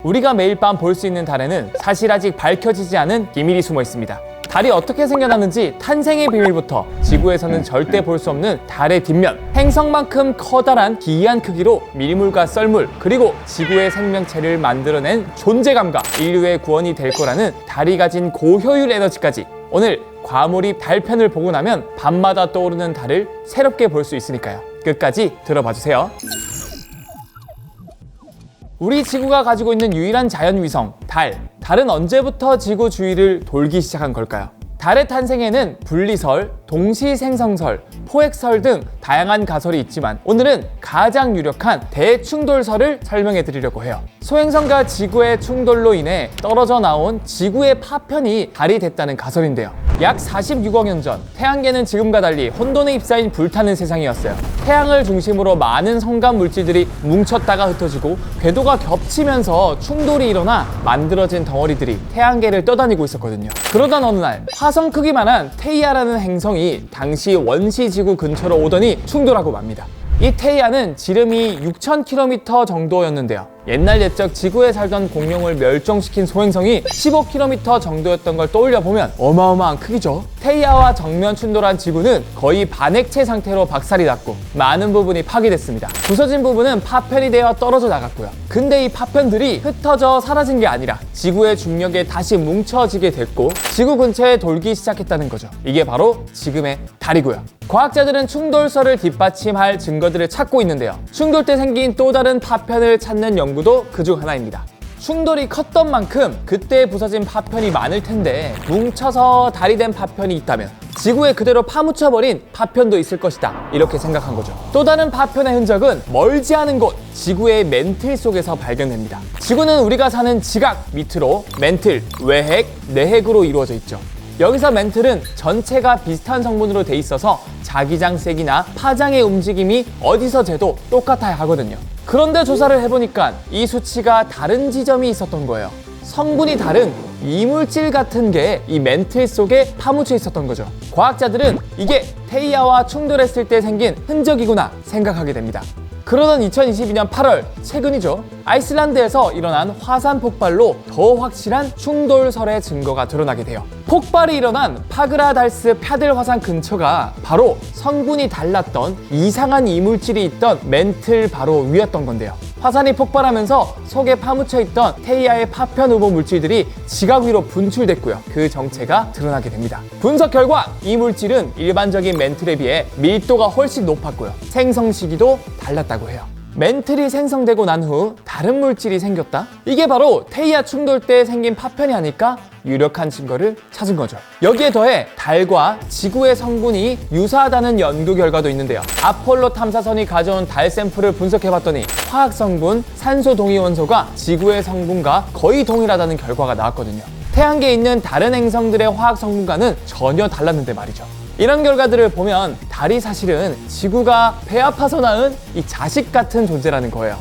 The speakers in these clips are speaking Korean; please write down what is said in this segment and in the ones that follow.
우리가 매일 밤 볼 수 있는 달에는 사실 아직 밝혀지지 않은 비밀이 숨어 있습니다. 달이 어떻게 생겨났는지 탄생의 비밀부터 지구에서는 절대 볼 수 없는 달의 뒷면, 행성만큼 커다란 기이한 크기로 밀물과 썰물, 그리고 지구의 생명체를 만들어낸 존재감과 인류의 구원이 될 거라는 달이 가진 고효율 에너지까지, 오늘 과몰입 달편을 보고 나면 밤마다 떠오르는 달을 새롭게 볼 수 있으니까요. 끝까지 들어봐 주세요. 우리 지구가 가지고 있는 유일한 자연위성, 달. 달은 언제부터 지구 주위를 돌기 시작한 걸까요? 달의 탄생에는 분리설, 동시생성설, 포획설 등 다양한 가설이 있지만 오늘은 가장 유력한 대충돌설을 설명해 드리려고 해요. 소행성과 지구의 충돌로 인해 떨어져 나온 지구의 파편이 달이 됐다는 가설인데요. 약 46억 년 전, 태양계는 지금과 달리 혼돈의 입사인 불타는 세상이었어요. 태양을 중심으로 많은 성간 물질들이 뭉쳤다가 흩어지고 궤도가 겹치면서 충돌이 일어나 만들어진 덩어리들이 태양계를 떠다니고 있었거든요. 그러던 어느 날 화성 크기만한 테이아라는 행성이 당시 원시지구 근처로 오더니 충돌하고 맙니다. 이 테이아는 지름이 6,000km 정도였는데요. 옛날 옛적 지구에 살던 공룡을 멸종시킨 소행성이 15km 정도였던 걸 떠올려 보면 어마어마한 크기죠. 테이아와 정면 충돌한 지구는 거의 반액체 상태로 박살이 났고 많은 부분이 파괴됐습니다. 부서진 부분은 파편이 되어 떨어져 나갔고요. 근데 이 파편들이 흩어져 사라진 게 아니라 지구의 중력에 다시 뭉쳐지게 됐고 지구 근처에 돌기 시작했다는 거죠. 이게 바로 지금의 달이고요. 과학자들은 충돌설을 뒷받침할 증거들을 찾고 있는데요. 충돌 때 생긴 또 다른 파편을 찾는 연구도 그중 하나입니다. 충돌이 컸던 만큼 그때 부서진 파편이 많을 텐데 뭉쳐서 달이 된 파편이 있다면 지구에 그대로 파묻혀버린 파편도 있을 것이다, 이렇게 생각한 거죠. 또 다른 파편의 흔적은 멀지 않은 곳 지구의 멘틀 속에서 발견됩니다. 지구는 우리가 사는 지각 밑으로 멘틀, 외핵, 내핵으로 이루어져 있죠. 여기서 멘틀은 전체가 비슷한 성분으로 돼 있어서 자기장색이나 파장의 움직임이 어디서 재도 똑같아야 하거든요. 그런데 조사를 해보니까 이 수치가 다른 지점이 있었던 거예요. 성분이 다른 이물질 같은 게 이 멘틀 속에 파묻혀 있었던 거죠. 과학자들은 이게 테이아와 충돌했을 때 생긴 흔적이구나 생각하게 됩니다. 그러던 2022년 8월, 최근이죠. 아이슬란드에서 일어난 화산 폭발로 더 확실한 충돌설의 증거가 드러나게 돼요. 폭발이 일어난 파그라달스 펴들 화산 근처가 바로 성분이 달랐던 이상한 이물질이 있던 멘틀 바로 위였던 건데요. 화산이 폭발하면서 속에 파묻혀 있던 테이아의 파편 후보 물질들이 지각 위로 분출됐고요. 그 정체가 드러나게 됩니다. 분석 결과 이 물질은 일반적인 멘틀에 비해 밀도가 훨씬 높았고요. 생성 시기도 달랐다고 해요. 멘틀이 생성되고 난 후 다른 물질이 생겼다? 이게 바로 테이아 충돌 때 생긴 파편이 아닐까? 유력한 증거를 찾은 거죠. 여기에 더해 달과 지구의 성분이 유사하다는 연구 결과도 있는데요. 아폴로 탐사선이 가져온 달 샘플을 분석해봤더니 화학 성분 산소 동위 원소가 지구의 성분과 거의 동일하다는 결과가 나왔거든요. 태양계에 있는 다른 행성들의 화학 성분과는 전혀 달랐는데 말이죠. 이런 결과들을 보면 달이 사실은 지구가 배 아파서 낳은 이 자식 같은 존재라는 거예요.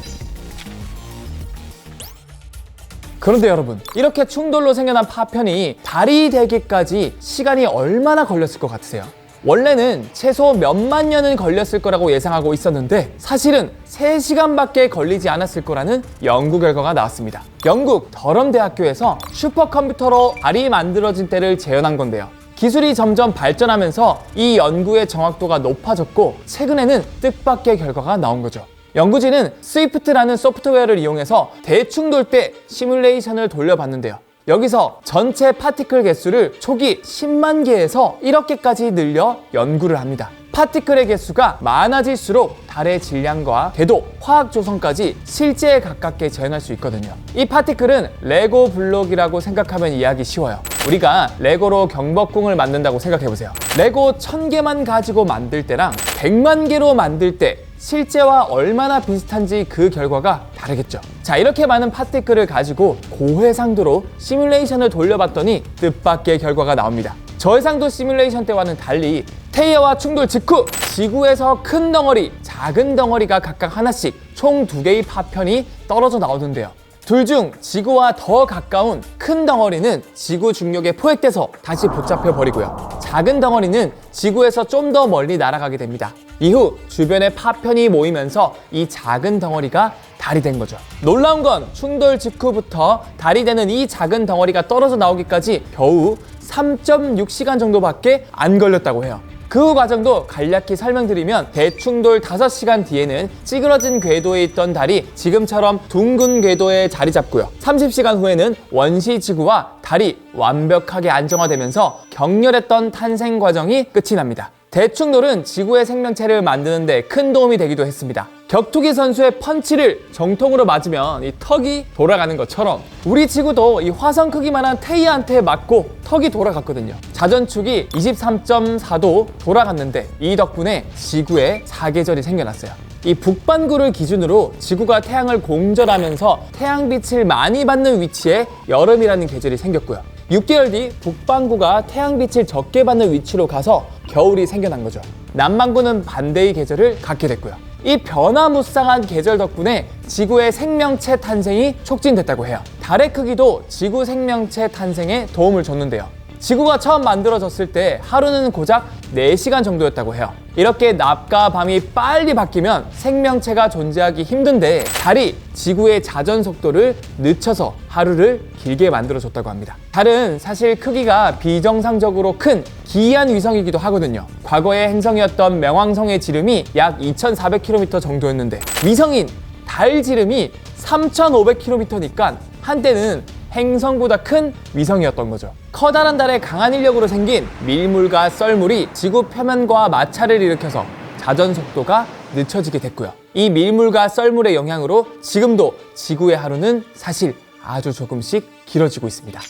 그런데 여러분, 이렇게 충돌로 생겨난 파편이 달이 되기까지 시간이 얼마나 걸렸을 것 같으세요? 원래는 최소 몇만 년은 걸렸을 거라고 예상하고 있었는데 사실은 3시간밖에 걸리지 않았을 거라는 연구 결과가 나왔습니다. 영국 더럼 대학교에서 슈퍼컴퓨터로 달이 만들어진 때를 재현한 건데요. 기술이 점점 발전하면서 이 연구의 정확도가 높아졌고 최근에는 뜻밖의 결과가 나온 거죠. 연구진은 스위프트라는 소프트웨어를 이용해서 대충돌 때 시뮬레이션을 돌려봤는데요. 여기서 전체 파티클 개수를 초기 10만 개에서 1억 개까지 늘려 연구를 합니다. 파티클의 개수가 많아질수록 달의 질량과 궤도, 화학 조성까지 실제에 가깝게 재현할 수 있거든요. 이 파티클은 레고 블록이라고 생각하면 이해하기 쉬워요. 우리가 레고로 경복궁을 만든다고 생각해보세요. 레고 1000개만 가지고 만들 때랑 100만 개로 만들 때 실제와 얼마나 비슷한지 그 결과가 다르겠죠. 자, 이렇게 많은 파티클을 가지고 고해상도로 시뮬레이션을 돌려봤더니 뜻밖의 결과가 나옵니다. 저해상도 시뮬레이션 때와는 달리 테이아와 충돌 직후 지구에서 큰 덩어리, 작은 덩어리가 각각 하나씩 총 2개의 파편이 떨어져 나오는데요. 둘 중 지구와 더 가까운 큰 덩어리는 지구 중력에 포획돼서 다시 붙잡혀 버리고요. 작은 덩어리는 지구에서 좀 더 멀리 날아가게 됩니다. 이후 주변에 파편이 모이면서 이 작은 덩어리가 달이 된 거죠. 놀라운 건 충돌 직후부터 달이 되는 이 작은 덩어리가 떨어져 나오기까지 겨우 3.6시간 정도밖에 안 걸렸다고 해요. 그 과정도 간략히 설명드리면 대충돌 5시간 뒤에는 찌그러진 궤도에 있던 달이 지금처럼 둥근 궤도에 자리 잡고요. 30시간 후에는 원시 지구와 달이 완벽하게 안정화되면서 격렬했던 탄생 과정이 끝이 납니다. 대충돌은 지구의 생명체를 만드는 데 큰 도움이 되기도 했습니다. 격투기 선수의 펀치를 정통으로 맞으면 이 턱이 돌아가는 것처럼 우리 지구도 이 화성 크기만한 태희한테 맞고 턱이 돌아갔거든요. 자전축이 23.4도 돌아갔는데 이 덕분에 지구에 사계절이 생겨났어요. 이 북반구를 기준으로 지구가 태양을 공전하면서 태양빛을 많이 받는 위치에 여름이라는 계절이 생겼고요. 6개월 뒤 북반구가 태양빛을 적게 받는 위치로 가서 겨울이 생겨난 거죠. 남반구는 반대의 계절을 갖게 됐고요. 이 변화무쌍한 계절 덕분에 지구의 생명체 탄생이 촉진됐다고 해요. 달의 크기도 지구 생명체 탄생에 도움을 줬는데요. 지구가 처음 만들어졌을 때 하루는 고작 4시간 정도였다고 해요. 이렇게 낮과 밤이 빨리 바뀌면 생명체가 존재하기 힘든데 달이 지구의 자전 속도를 늦춰서 하루를 길게 만들어줬다고 합니다. 달은 사실 크기가 비정상적으로 큰 기이한 위성이기도 하거든요. 과거의 행성이었던 명왕성의 지름이 약 2,400km 정도였는데 위성인 달 지름이 3,500km니까 한때는 행성보다 큰 위성이었던 거죠. 커다란 달에 강한 인력으로 생긴 밀물과 썰물이 지구 표면과 마찰을 일으켜서 자전 속도가 늦춰지게 됐고요. 이 밀물과 썰물의 영향으로 지금도 지구의 하루는 사실 아주 조금씩 길어지고 있습니다.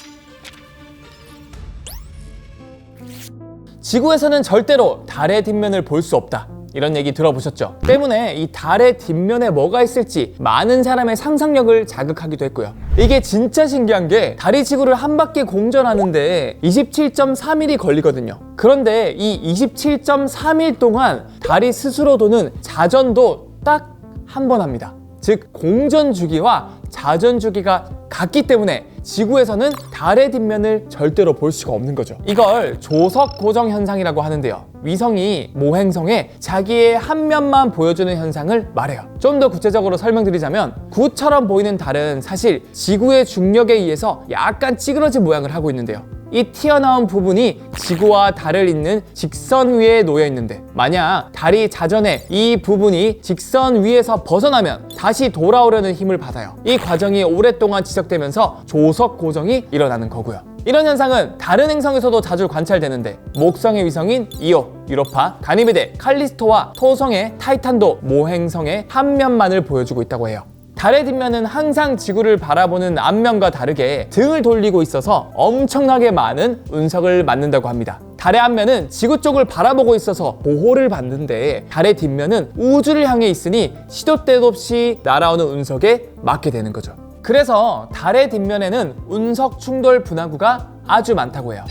지구에서는 절대로 달의 뒷면을 볼 수 없다. 이런 얘기 들어보셨죠? 때문에 이 달의 뒷면에 뭐가 있을지 많은 사람의 상상력을 자극하기도 했고요. 이게 진짜 신기한 게 달이 지구를 한 바퀴 공전하는데 27.3일이 걸리거든요. 그런데 이 27.3일 동안 달이 스스로 도는 자전도 딱 한 번 합니다. 즉 공전 주기와 자전 주기가 같기 때문에 지구에서는 달의 뒷면을 절대로 볼 수가 없는 거죠. 이걸 조석 고정 현상이라고 하는데요. 위성이 모행성에 자기의 한 면만 보여주는 현상을 말해요. 좀 더 구체적으로 설명드리자면 구처럼 보이는 달은 사실 지구의 중력에 의해서 약간 찌그러진 모양을 하고 있는데요. 이 튀어나온 부분이 지구와 달을 잇는 직선 위에 놓여 있는데 만약 달이 자전에 이 부분이 직선 위에서 벗어나면 다시 돌아오려는 힘을 받아요. 이 과정이 오랫동안 지속되면서 조석 고정이 일어나는 거고요. 이런 현상은 다른 행성에서도 자주 관찰되는데 목성의 위성인 이오, 유로파, 가니메데, 칼리스토와 토성의 타이탄도 모행성의 한 면만을 보여주고 있다고 해요. 달의 뒷면은 항상 지구를 바라보는 앞면과 다르게 등을 돌리고 있어서 엄청나게 많은 운석을 맞는다고 합니다. 달의 앞면은 지구 쪽을 바라보고 있어서 보호를 받는데 달의 뒷면은 우주를 향해 있으니 시도 때도 없이 날아오는 운석에 맞게 되는 거죠. 그래서 달의 뒷면에는 운석 충돌 분화구가 아주 많다고 해요.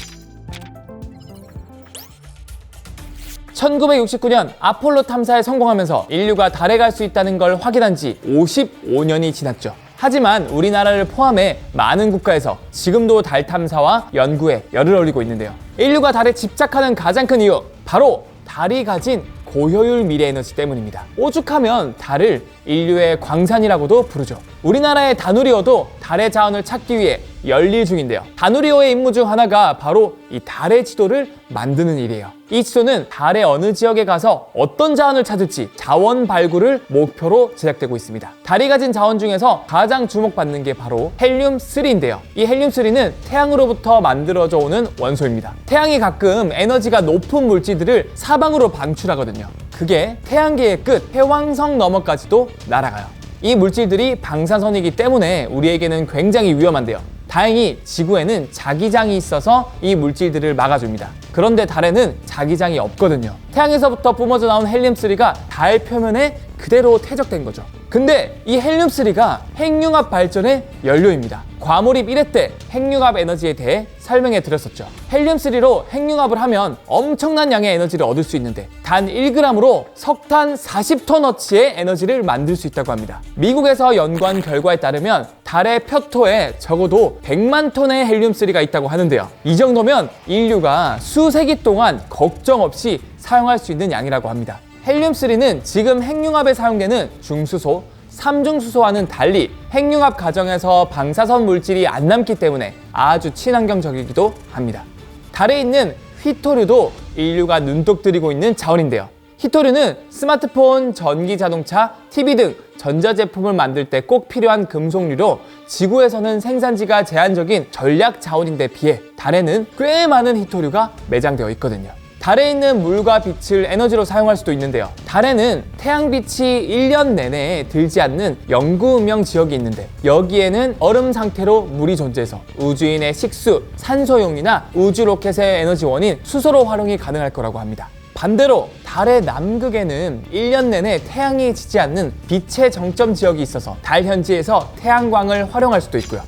1969년 아폴로 탐사에 성공하면서 인류가 달에 갈 수 있다는 걸 확인한 지 55년이 지났죠. 하지만 우리나라를 포함해 많은 국가에서 지금도 달 탐사와 연구에 열을 올리고 있는데요. 인류가 달에 집착하는 가장 큰 이유, 바로 달이 가진 고효율 미래 에너지 때문입니다. 오죽하면 달을 인류의 광산이라고도 부르죠. 우리나라의 다누리호도 달의 자원을 찾기 위해 열일 중인데요. 다누리호의 임무 중 하나가 바로 이 달의 지도를 만드는 일이에요. 이 지도는 달의 어느 지역에 가서 어떤 자원을 찾을지 자원 발굴을 목표로 제작되고 있습니다. 달이 가진 자원 중에서 가장 주목받는 게 바로 헬륨-3인데요. 이 헬륨-3는 태양으로부터 만들어져 오는 원소입니다. 태양이 가끔 에너지가 높은 물질들을 사방으로 방출하거든요. 그게 태양계의 끝, 해왕성 너머까지도 날아가요. 이 물질들이 방사선이기 때문에 우리에게는 굉장히 위험한데요. 다행히 지구에는 자기장이 있어서 이 물질들을 막아줍니다. 그런데 달에는 자기장이 없거든요. 태양에서부터 뿜어져 나온 헬륨-3가 달 표면에 그대로 퇴적된 거죠. 근데 이 헬륨-3가 핵융합 발전의 연료입니다. 과몰입 1회 때 핵융합 에너지에 대해 설명해 드렸었죠. 헬륨-3로 핵융합을 하면 엄청난 양의 에너지를 얻을 수 있는데 단 1g으로 석탄 40톤어치의 에너지를 만들 수 있다고 합니다. 미국에서 연구한 결과에 따르면 달의 표토에 적어도 100만 톤의 헬륨-3가 있다고 하는데요. 이 정도면 인류가 수세기 동안 걱정 없이 사용할 수 있는 양이라고 합니다. 헬륨-3는 지금 핵융합에 사용되는 중수소 삼중수소와는 달리 핵융합 과정에서 방사선 물질이 안 남기 때문에 아주 친환경적이기도 합니다. 달에 있는 휘토류도 인류가 눈독 들이고 있는 자원인데요. 휘토류는 스마트폰, 전기자동차, TV 등 전자제품을 만들 때 꼭 필요한 금속류로 지구에서는 생산지가 제한적인 전략 자원인데 비해 달에는 꽤 많은 휘토류가 매장되어 있거든요. 달에 있는 물과 빛을 에너지로 사용할 수도 있는데요. 달에는 태양빛이 1년 내내 들지 않는 영구음영 지역이 있는데 여기에는 얼음 상태로 물이 존재해서 우주인의 식수, 산소용이나 우주 로켓의 에너지원인 수소로 활용이 가능할 거라고 합니다. 반대로 달의 남극에는 1년 내내 태양이 지지 않는 빛의 정점 지역이 있어서 달 현지에서 태양광을 활용할 수도 있고요.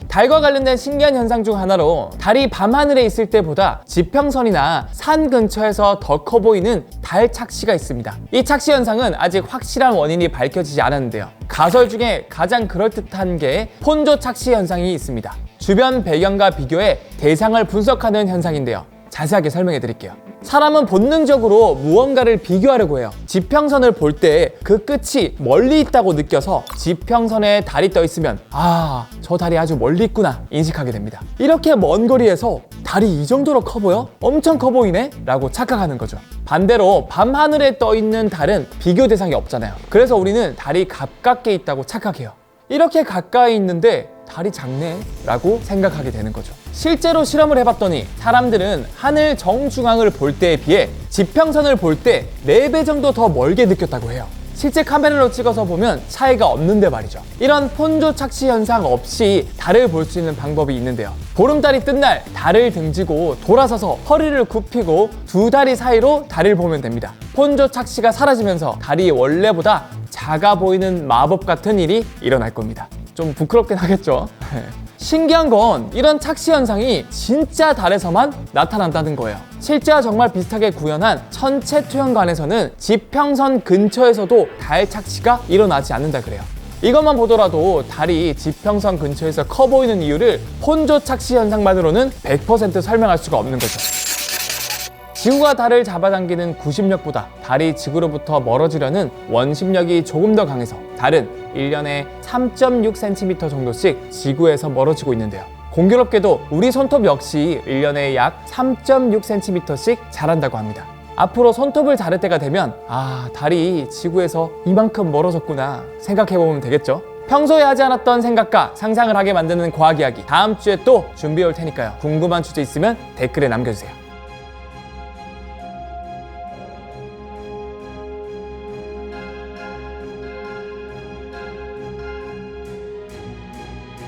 달과 관련된 신기한 현상 중 하나로 달이 밤하늘에 있을 때보다 지평선이나 산 근처에서 더 커 보이는 달 착시가 있습니다. 이 착시 현상은 아직 확실한 원인이 밝혀지지 않았는데요. 가설 중에 가장 그럴듯한 게 폰조 착시 현상이 있습니다. 주변 배경과 비교해 대상을 분석하는 현상인데요. 자세하게 설명해 드릴게요. 사람은 본능적으로 무언가를 비교하려고 해요. 지평선을 볼 때 그 끝이 멀리 있다고 느껴서 지평선에 달이 떠 있으면 저 달이 아주 멀리 있구나 인식하게 됩니다. 이렇게 먼 거리에서 달이 이 정도로 커 보여? 엄청 커 보이네? 라고 착각하는 거죠. 반대로 밤하늘에 떠 있는 달은 비교 대상이 없잖아요. 그래서 우리는 달이 가깝게 있다고 착각해요. 이렇게 가까이 있는데 달이 작네? 라고 생각하게 되는 거죠. 실제로 실험을 해봤더니 사람들은 하늘 정중앙을 볼 때에 비해 지평선을 볼 때 4배 정도 더 멀게 느꼈다고 해요. 실제 카메라로 찍어서 보면 차이가 없는데 말이죠. 이런 폰조 착시 현상 없이 달을 볼 수 있는 방법이 있는데요. 보름달이 뜬 날 달을 등지고 돌아서서 허리를 굽히고 두 다리 사이로 달을 보면 됩니다. 폰조 착시가 사라지면서 달이 원래보다 작아 보이는 마법 같은 일이 일어날 겁니다. 좀 부끄럽긴 하겠죠. 신기한 건 이런 착시 현상이 진짜 달에서만 나타난다는 거예요. 실제와 정말 비슷하게 구현한 천체투영관에서는 지평선 근처에서도 달 착시가 일어나지 않는다 그래요. 이것만 보더라도 달이 지평선 근처에서 커 보이는 이유를 폰조 착시 현상만으로는 100% 설명할 수가 없는 거죠. 지구가 달을 잡아당기는 구심력보다 달이 지구로부터 멀어지려는 원심력이 조금 더 강해서 달은 1년에 3.6cm 정도씩 지구에서 멀어지고 있는데요. 공교롭게도 우리 손톱 역시 1년에 약 3.6cm씩 자란다고 합니다. 앞으로 손톱을 자를 때가 되면 달이 지구에서 이만큼 멀어졌구나 생각해보면 되겠죠? 평소에 하지 않았던 생각과 상상을 하게 만드는 과학 이야기 다음 주에 또 준비해 올 테니까요. 궁금한 주제 있으면 댓글에 남겨주세요.